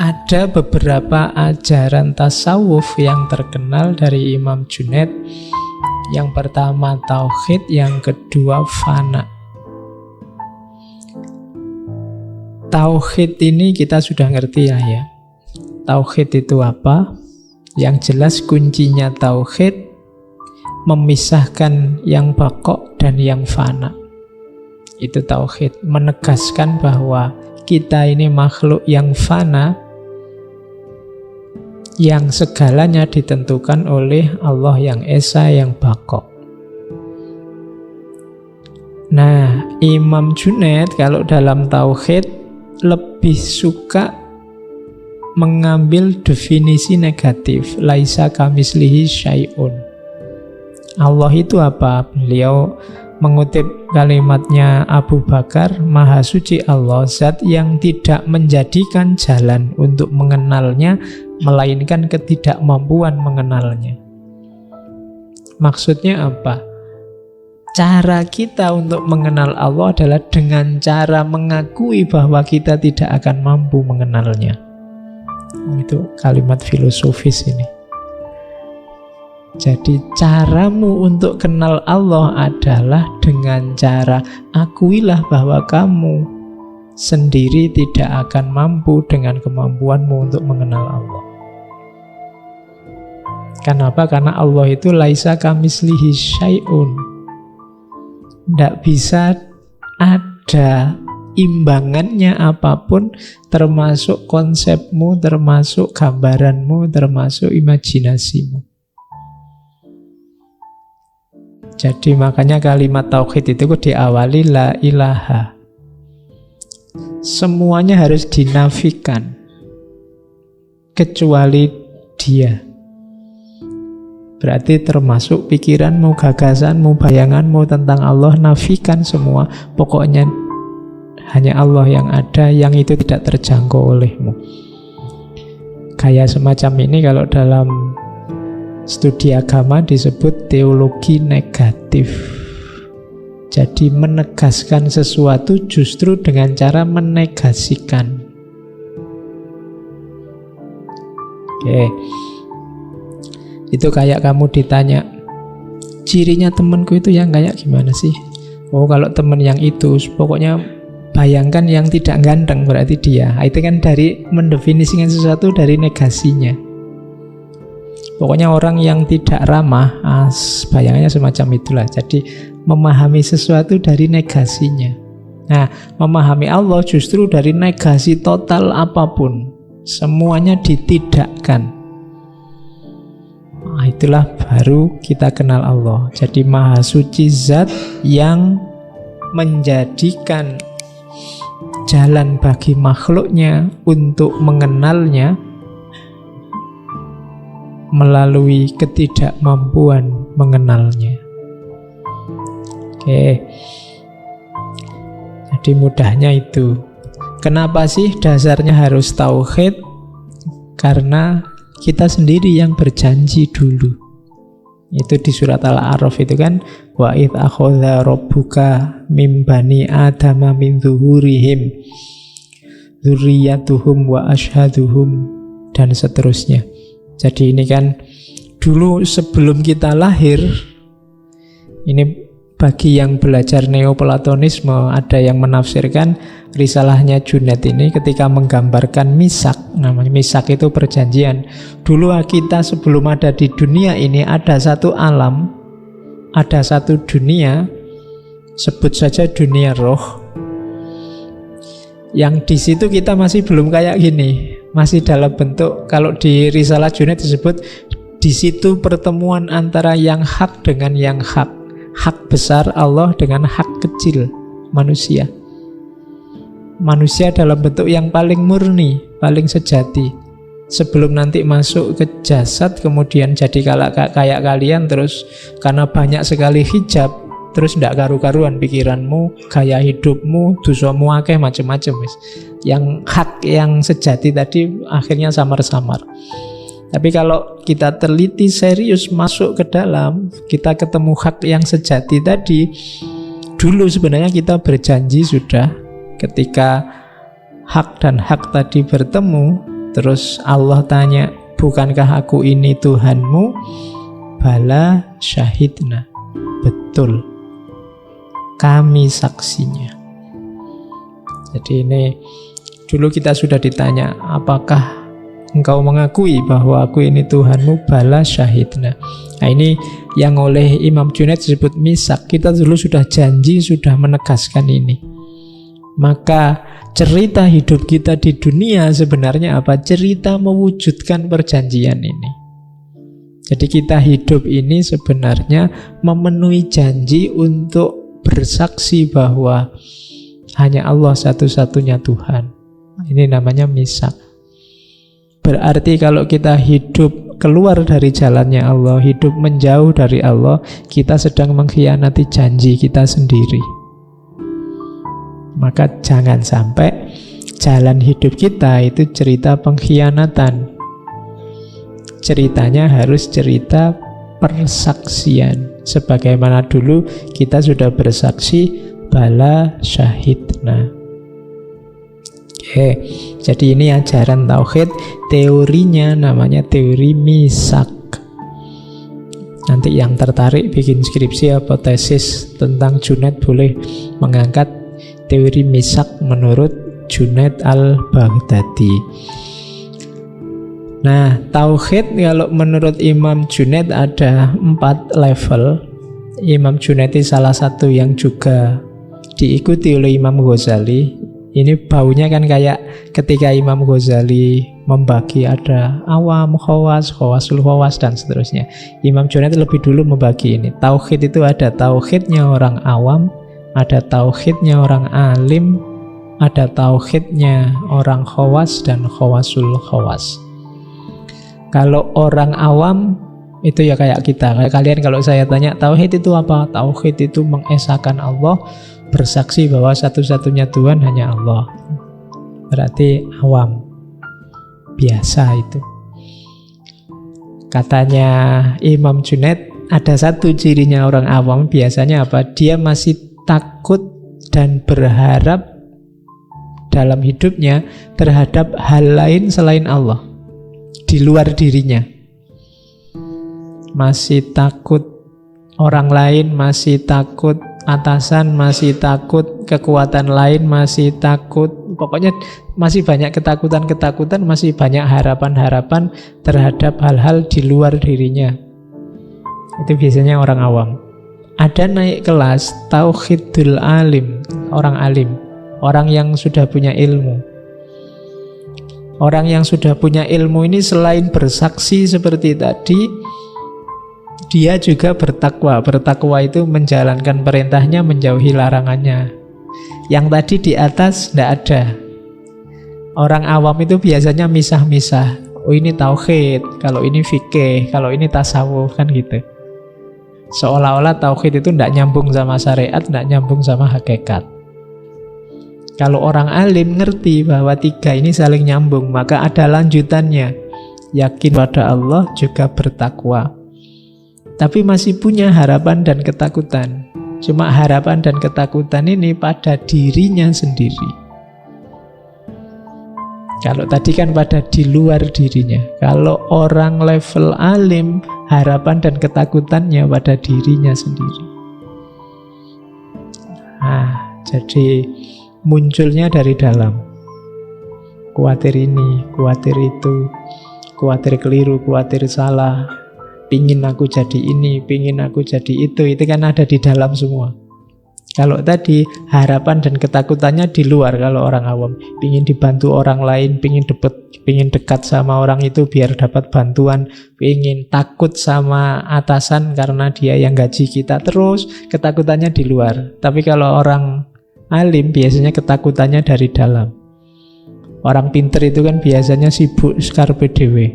ada beberapa ajaran tasawuf yang terkenal dari Imam Junaid. Yang pertama tauhid, yang kedua fana. Tauhid ini kita sudah ngerti lah ya. Tauhid itu apa? Yang jelas kuncinya tauhid memisahkan yang baqo dan yang fana. Itu tauhid, menegaskan bahwa kita ini makhluk yang fana, yang segalanya ditentukan oleh Allah yang esa, yang baqo. Nah, Imam Junaid kalau dalam tauhid lebih suka mengambil definisi negatif, laisa kamislihi syai'un. Allah itu apa? Beliau mengutip kalimatnya Abu Bakar, Maha Suci Allah, zat yang tidak menjadikan jalan untuk mengenalnya, melainkan ketidakmampuan mengenalnya. Maksudnya apa? Cara kita untuk mengenal Allah adalah dengan cara mengakui bahwa kita tidak akan mampu mengenalnya. Itu kalimat filosofis ini. Jadi caramu untuk kenal Allah adalah dengan cara akuilah bahwa kamu sendiri tidak akan mampu dengan kemampuanmu untuk mengenal Allah. Kenapa? Karena Allah itu laisa kamislihi syai'un. Tidak bisa ada imbangannya apapun, termasuk konsepmu, termasuk gambaranmu, termasuk imajinasimu. Jadi makanya kalimat tauhid itu diawali la ilaha. Semuanya harus dinafikan kecuali Dia. Berarti termasuk pikiranmu, gagasanmu, bayanganmu tentang Allah, nafikan semua. Pokoknya hanya Allah yang ada, yang itu tidak terjangkau olehmu. Kayak semacam ini kalau dalam studi agama disebut teologi negatif. Jadi menegaskan sesuatu justru dengan cara menegasikan. Oke. Itu kayak kamu ditanya, cirinya temanku itu yang kayak gimana sih? Oh, kalau teman yang itu, pokoknya bayangkan yang tidak ganteng berarti dia. Itu kan dari mendefinisikan sesuatu dari negasinya. Pokoknya orang yang tidak ramah, bayangannya semacam itulah. Jadi memahami sesuatu dari negasinya. Nah, memahami Allah justru dari negasi total apapun. Semuanya ditidakkan. Nah, itulah baru kita kenal Allah. Jadi Maha Suci zat yang menjadikan jalan bagi makhluknya untuk mengenalnya melalui ketidakmampuan mengenalnya. Oke. Jadi mudahnya itu. Kenapa sih dasarnya harus tauhid? Karena kita sendiri yang berjanji dulu. Itu di surat Al-A'raf itu kan, wa idz akhadha rabbuka mim bani adama min zuhurihim dzurriyyatuhum wa asyhaduhum, dan seterusnya. Jadi ini kan dulu sebelum kita lahir, ini bagi yang belajar neoplatonisme, ada yang menafsirkan risalahnya Junaid ini ketika menggambarkan misak. Namanya misak itu perjanjian. Dulu kita sebelum ada di dunia ini ada satu alam, ada satu dunia, sebut saja dunia roh, yang di situ kita masih belum kayak gini, masih dalam bentuk, kalau di risalah Junaid disebut di situ pertemuan antara yang hak dengan yang hak. Hak besar Allah dengan hak kecil manusia. Manusia dalam bentuk yang paling murni, paling sejati. Sebelum nanti masuk ke jasad, kemudian jadi kayak kalian, terus karena banyak sekali hijab, terus ndak karu-karuan pikiranmu, gaya hidupmu, dosamu akeh macam-macam. Yang hak, yang sejati tadi akhirnya samar-samar. Tapi kalau kita teliti serius masuk ke dalam, kita ketemu hak yang sejati tadi. Dulu sebenarnya kita berjanji sudah, ketika hak dan hak tadi bertemu, Terus Allah tanya, bukankah aku ini Tuhanmu? Bala syahidna. Betul, kami saksinya. Jadi ini dulu kita sudah ditanya, apakah engkau mengakui bahwa aku ini Tuhanmu? Bala syahidna. Nah ini yang oleh Imam Junaid disebut misak. Kita dulu sudah janji, sudah menegaskan ini. Maka cerita hidup kita di dunia sebenarnya apa? Cerita mewujudkan perjanjian ini. Jadi kita hidup ini sebenarnya memenuhi janji untuk bersaksi bahwa hanya Allah satu-satunya Tuhan. Ini namanya misak. Berarti kalau kita hidup keluar dari jalannya Allah, hidup menjauh dari Allah, kita sedang mengkhianati janji kita sendiri. Maka jangan sampai jalan hidup kita itu cerita pengkhianatan. Ceritanya harus cerita persaksian. Sebagaimana dulu kita sudah bersaksi bala syahidna. Oke, jadi ini ajaran tauhid. Teorinya namanya teori misak. Nanti yang tertarik bikin skripsi atau tesis tentang Junaid boleh mengangkat teori misak menurut Junaid al-Baghdadi. Nah, tauhid kalau menurut Imam Junaid ada 4 level. Imam Junaid salah satu yang juga diikuti oleh Imam Ghazali. Ini baunya kan kayak ketika Imam Ghazali membagi ada awam, khawas, khawasul khawas dan seterusnya. Imam Junaid lebih dulu membagi ini. Tauhid itu ada tauhidnya orang awam, ada tauhidnya orang alim, ada tauhidnya orang khawas dan khawasul khawas. Kalau orang awam itu ya kayak kita, kayak kalian kalau saya tanya tauhid itu apa? Tauhid itu mengesahkan Allah, bersaksi bahwa satu-satunya Tuhan hanya Allah. Berarti awam, biasa itu. Katanya Imam Junaid ada satu cirinya orang awam biasanya apa? Dia masih takut dan berharap dalam hidupnya terhadap hal lain selain Allah, di luar dirinya. Masih takut orang lain, masih takut atasan, masih takut kekuatan lain, masih takut, pokoknya masih banyak ketakutan-ketakutan, masih banyak harapan-harapan terhadap hal-hal di luar dirinya. Itu biasanya orang awam. Ada naik kelas tauhidul alim, orang alim, orang yang sudah punya ilmu. Orang yang sudah punya ilmu ini selain bersaksi seperti tadi, dia juga bertakwa. Bertakwa itu menjalankan perintahnya, menjauhi larangannya. Yang tadi di atas tidak ada. Orang awam itu biasanya misah-misah. Oh ini tauhid, kalau ini fikih, kalau ini tasawuf, kan gitu. Seolah-olah tauhid itu tidak nyambung sama syariat, tidak nyambung sama hakikat. Kalau orang alim ngerti bahwa 3 ini saling nyambung, maka ada lanjutannya. Yakin pada Allah juga bertakwa. Tapi masih punya harapan dan ketakutan. Cuma harapan dan ketakutan ini pada dirinya sendiri. Kalau tadi kan pada di luar dirinya. Kalau orang level alim, harapan dan ketakutannya pada dirinya sendiri. Nah, jadi munculnya dari dalam. Kuatir ini, kuatir itu, kuatir keliru, kuatir salah, pingin aku jadi ini, pingin aku jadi itu kan ada di dalam semua. Kalau tadi harapan dan ketakutannya di luar. Kalau orang awam pingin dibantu orang lain, pingin dekat sama orang itu biar dapat bantuan, pingin takut sama atasan karena dia yang gaji kita, terus ketakutannya di luar. Tapi kalau orang alim biasanya ketakutannya dari dalam. Orang pinter itu kan biasanya sibuk skarpe dewe,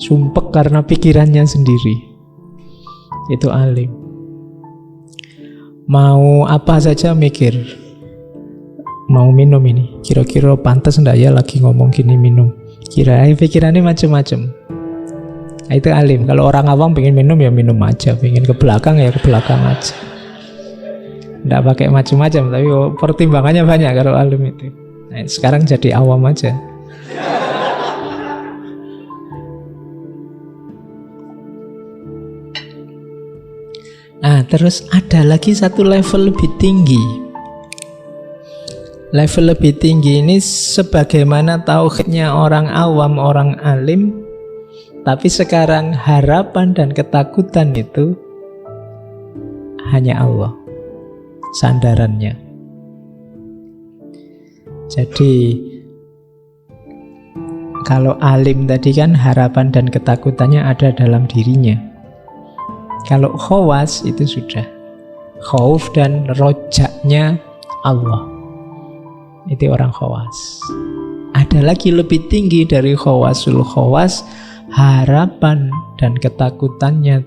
sumpek karena pikirannya sendiri. Itu alim. Mau apa saja mikir. Mau minum ini, kira-kira pantas enggak ya lagi ngomong gini minum. Pikirannya macam-macam. Nah, itu alim. Kalau orang awam pengen minum ya minum aja, pengen ke belakang ya ke belakang aja. Enggak pakai macam-macam, tapi pertimbangannya banyak kalau alim itu. Nah, sekarang jadi awam aja. Nah, terus ada lagi satu level lebih tinggi. Level lebih tinggi ini sebagaimana tauhidnya orang awam, orang alim, tapi sekarang harapan dan ketakutan itu hanya Allah sandarannya. Jadi kalau alim tadi kan harapan dan ketakutannya ada dalam dirinya. Kalau khawas itu sudah khauf dan rojaknya Allah. Itu orang khawas. Ada lagi lebih tinggi dari khawasul khawas, harapan dan ketakutannya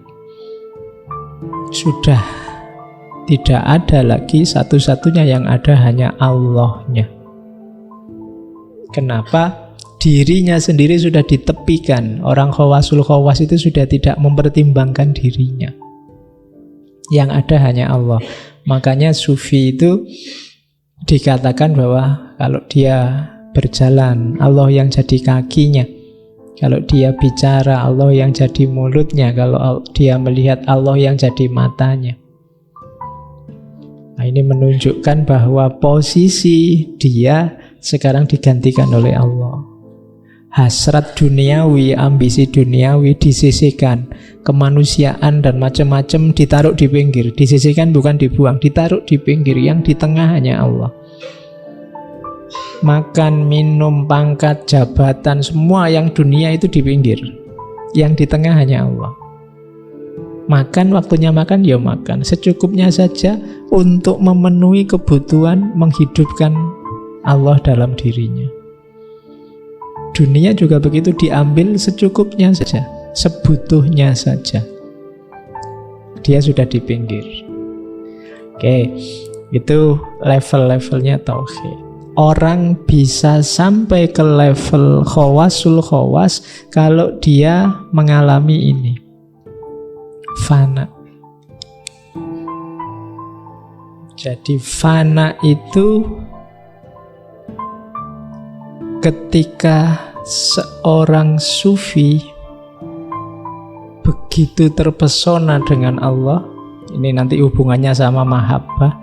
sudah tidak ada lagi, satu-satunya yang ada hanya Allahnya. Kenapa? Dirinya sendiri sudah ditepikan. Orang khawasul khawas itu sudah tidak mempertimbangkan dirinya. Yang ada hanya Allah. Makanya sufi itu dikatakan bahwa kalau dia berjalan, Allah yang jadi kakinya. Kalau dia bicara, Allah yang jadi mulutnya. Kalau dia melihat, Allah yang jadi matanya. Nah, ini menunjukkan bahwa posisi dia sekarang digantikan oleh Allah. Hasrat duniawi, ambisi duniawi disisihkan. Kemanusiaan dan macam-macam ditaruh di pinggir. Disisihkan bukan dibuang, ditaruh di pinggir. Yang di tengah hanya Allah. Makan, minum, pangkat, jabatan, semua yang dunia itu di pinggir. Yang di tengah hanya Allah. Makan, waktunya makan, ya makan. Secukupnya saja untuk memenuhi kebutuhan menghidupkan Allah dalam dirinya. Dunia juga begitu, diambil secukupnya saja, sebutuhnya saja. Dia sudah di pinggir. Oke, itu level-levelnya tauhid. Orang bisa sampai ke level khawasul khawas kalau dia mengalami ini, fana. Jadi fana itu ketika seorang sufi begitu terpesona dengan Allah, ini nanti hubungannya sama mahabbah,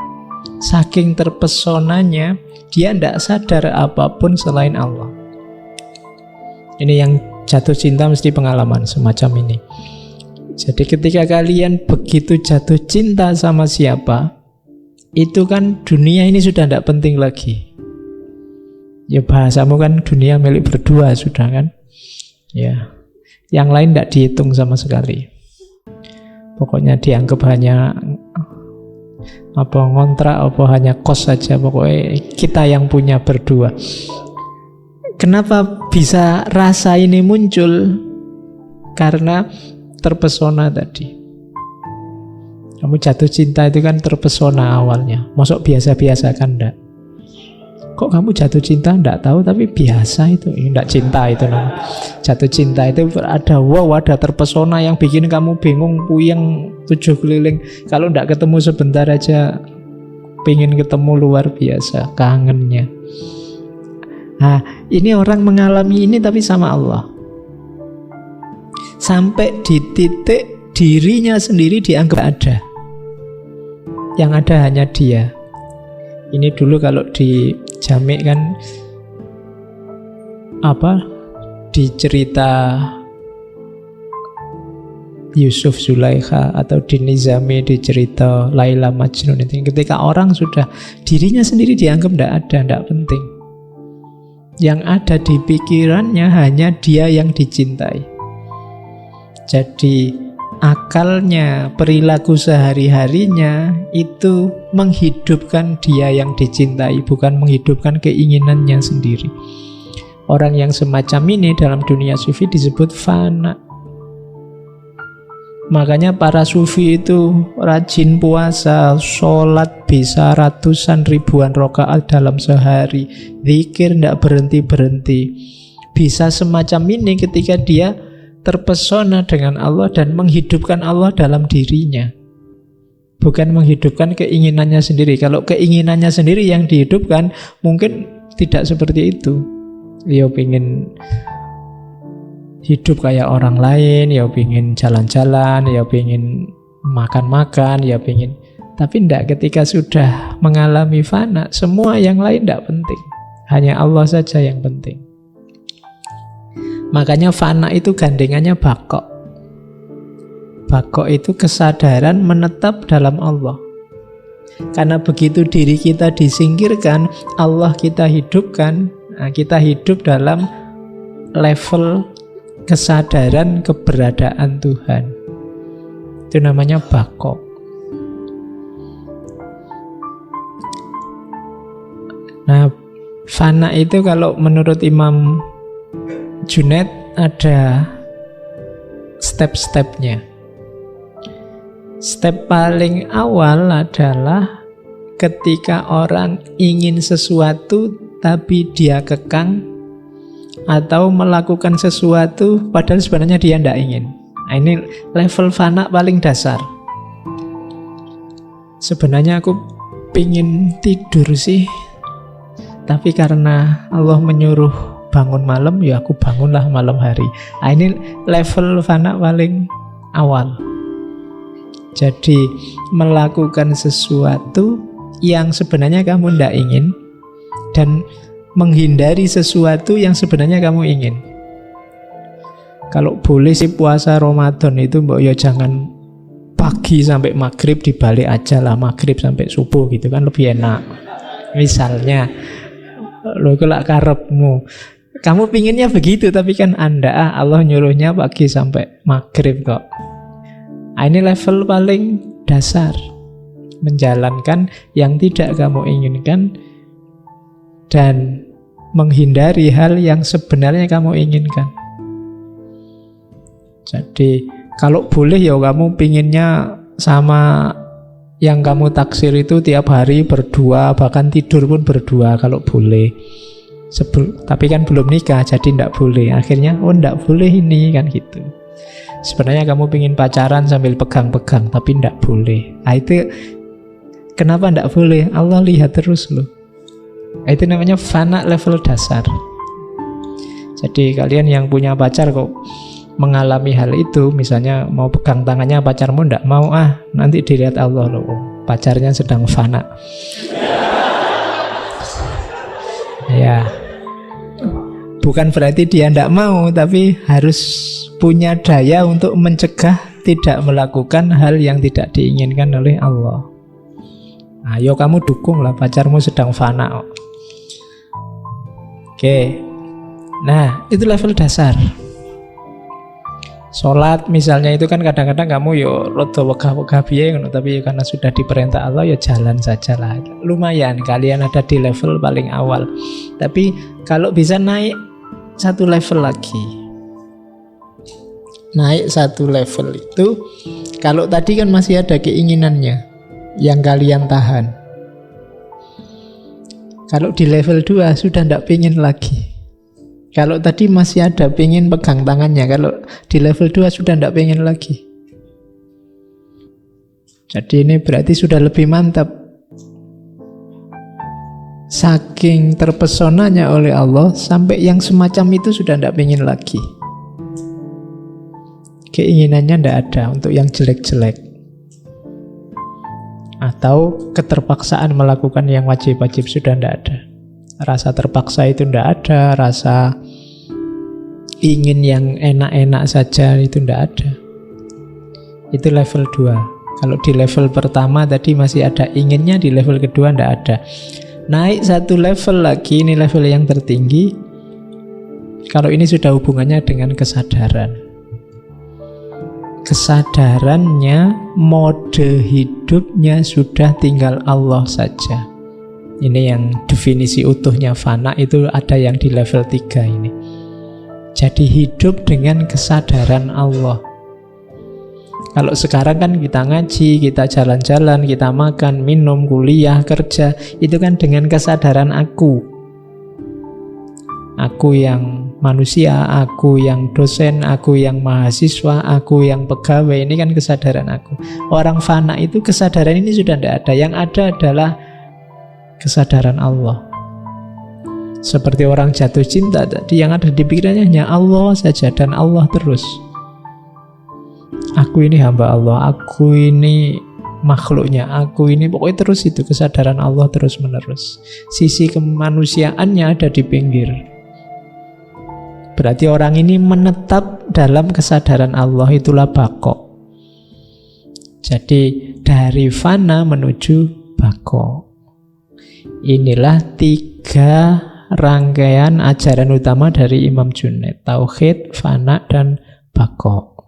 saking terpesonanya dia tidak sadar apapun selain Allah. Ini yang jatuh cinta mesti pengalaman semacam ini. Jadi ketika kalian begitu jatuh cinta sama siapa, itu kan dunia ini sudah tidak penting lagi. Ya bahasamu kan dunia milik berdua sudah kan. Ya, yang lain tidak dihitung sama sekali. Pokoknya dianggap hanya ngontrak, hanya kos saja. Pokoknya kita yang punya berdua. Kenapa bisa rasa ini muncul? Karena terpesona tadi. Kamu jatuh cinta itu kan terpesona awalnya. Masuk biasa-biasa kan enggak? Kok kamu jatuh cinta? Enggak tahu, tapi biasa itu. Enggak cinta itu namanya. Jatuh cinta itu ada wow, ada terpesona yang bikin kamu bingung, puyeng, tujuh keliling. Kalau enggak ketemu sebentar aja, pengen ketemu luar biasa, kangennya. Nah, ini orang mengalami ini tapi sama Allah. Sampai di titik dirinya sendiri dianggap ada. Yang ada hanya dia. Ini dulu kalau di Jamik kan di cerita Yusuf Zulaikha atau di Nizami di cerita Laila Majnun itu, ketika orang sudah dirinya sendiri dianggap tidak ada, tidak penting. Yang ada di pikirannya hanya dia yang dicintai. Jadi akalnya, perilaku sehari-harinya itu menghidupkan dia yang dicintai, bukan menghidupkan keinginannya sendiri. Orang yang semacam ini dalam dunia sufi disebut fana. Makanya para sufi itu rajin puasa, sholat bisa ratusan ribuan rakaat dalam sehari, zikir tidak berhenti-berhenti. Bisa semacam ini ketika dia terpesona dengan Allah dan menghidupkan Allah dalam dirinya, bukan menghidupkan keinginannya sendiri. Kalau keinginannya sendiri yang dihidupkan, mungkin tidak seperti itu. Ya pengen hidup kayak orang lain, ya pengen jalan-jalan, ya pengen makan-makan, ya pengen. Tapi tidak, ketika sudah mengalami fana, semua yang lain tidak penting. Hanya Allah saja yang penting. Makanya fana itu gandengannya bako. Bako itu kesadaran menetap dalam Allah. Karena begitu diri kita disingkirkan, Allah kita hidupkan, nah kita hidup dalam level kesadaran keberadaan Tuhan. Itu namanya bako. Nah, fana itu kalau menurut Imam Junaid ada step-stepnya. Step paling awal adalah ketika orang ingin sesuatu tapi dia kekang, atau melakukan sesuatu padahal sebenarnya dia tidak ingin. Nah, ini level fana paling dasar. Sebenarnya aku pingin tidur sih, tapi karena Allah menyuruh bangun malam, ya aku bangunlah malam hari. Nah, ini level fana paling awal. Jadi melakukan sesuatu yang sebenarnya kamu tidak ingin, dan menghindari sesuatu yang sebenarnya kamu ingin. Kalau boleh sih puasa Ramadan itu mbok ya jangan pagi sampai maghrib, dibalik aja lah, maghrib sampai subuh gitu kan lebih enak. Misalnya lo kelak karepmu, kamu pinginnya begitu, tapi kan Anda Allah nyuruhnya pagi sampai maghrib kok. Ini level paling dasar, menjalankan yang tidak kamu inginkan dan menghindari hal yang sebenarnya kamu inginkan. Jadi kalau boleh ya kamu pinginnya sama yang kamu taksir itu tiap hari berdua, bahkan tidur pun berdua kalau boleh. Tapi kan belum nikah, jadi tidak boleh. Akhirnya tidak boleh ini kan gitu. Sebenarnya kamu pingin pacaran sambil pegang-pegang, tapi tidak boleh. Nah, itu kenapa tidak boleh? Allah lihat terus loh. Nah, itu namanya fana level dasar. Jadi kalian yang punya pacar kok mengalami hal itu, misalnya mau pegang tangannya pacarmu tidak mau, nanti dilihat Allah loh, pacarnya sedang fana. Ya, bukan berarti dia tidak mau, tapi harus punya daya untuk mencegah tidak melakukan hal yang tidak diinginkan oleh Allah. Ayo kamu dukung lah, pacarmu sedang fana. Oke, nah itu level dasar. Sholat misalnya itu kan kadang-kadang kamu yo rada wegah-wegah piye ngono, tapi karena sudah diperintah Allah ya jalan saja lah. Lumayan kalian ada di level paling awal. Tapi kalau bisa naik satu level lagi, naik satu level itu, kalau tadi kan masih ada keinginannya yang kalian tahan. Kalau di level 2 sudah tidak pingin lagi. Kalau tadi masih ada pengen pegang tangannya, kalau di level 2 sudah tidak pengen lagi. Jadi ini berarti sudah lebih mantap. Saking terpesonanya oleh Allah, sampai yang semacam itu sudah tidak pengen lagi. Keinginannya tidak ada untuk yang jelek-jelek. Atau keterpaksaan melakukan yang wajib-wajib sudah tidak ada. Rasa terpaksa itu tidak ada, rasa ingin yang enak-enak saja itu tidak ada. Itu level 2. Kalau di level pertama tadi masih ada inginnya, di level kedua tidak ada. Naik satu level lagi, ini level yang tertinggi. Kalau ini sudah hubungannya dengan kesadaran. Kesadarannya, mode hidupnya sudah tinggal Allah saja. Ini yang definisi utuhnya fana itu ada yang di level 3 ini. Jadi hidup dengan kesadaran Allah. Kalau sekarang kan kita ngaji, kita jalan-jalan, kita makan, minum, kuliah, kerja, itu kan dengan kesadaran aku. Aku yang manusia, aku yang dosen, aku yang mahasiswa, aku yang pegawai, ini kan kesadaran aku. Orang fana itu kesadaran ini sudah tidak ada. Yang ada adalah kesadaran Allah. Seperti orang jatuh cinta tadi, yang ada di pikirannya hanya Allah saja dan Allah terus. Aku ini hamba Allah, aku ini makhluknya, aku ini, pokoknya terus itu kesadaran Allah terus menerus. Sisi kemanusiaannya ada di pinggir. Berarti orang ini menetap dalam kesadaran Allah, itulah bako. Jadi dari fana menuju bako. Inilah 3 rangkaian ajaran utama dari Imam Junaid: tauhid, fana, dan bako.